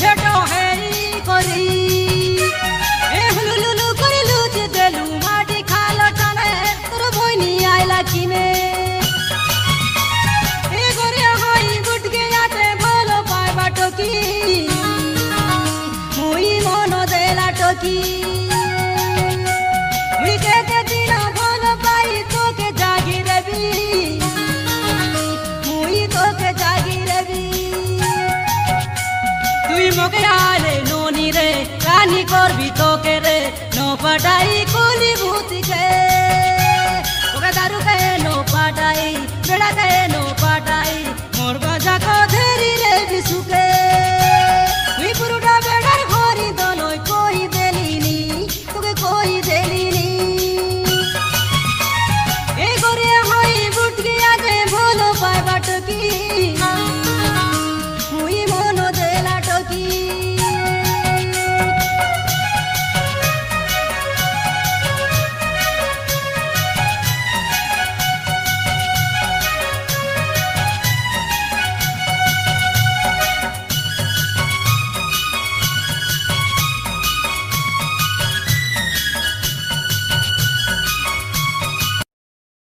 भेटो हेरी करी ए हुलुलुलु करिलु जे देलु माटी खालो टाने तोर बहिनी आइला किने ए गरिया हाई गुटके जाते भलो पाए बाटो की मुई मन देला टोकी मुई के दिन भलो पाई तो के जागी रबी मुई तो के जागी रबी তুই মোকে আলে ননি রে রানী করবি তোকে রে নো পাটাই কুলি ভূতিকে ওকে দারু কে নো পাটাই বেড়া কে নো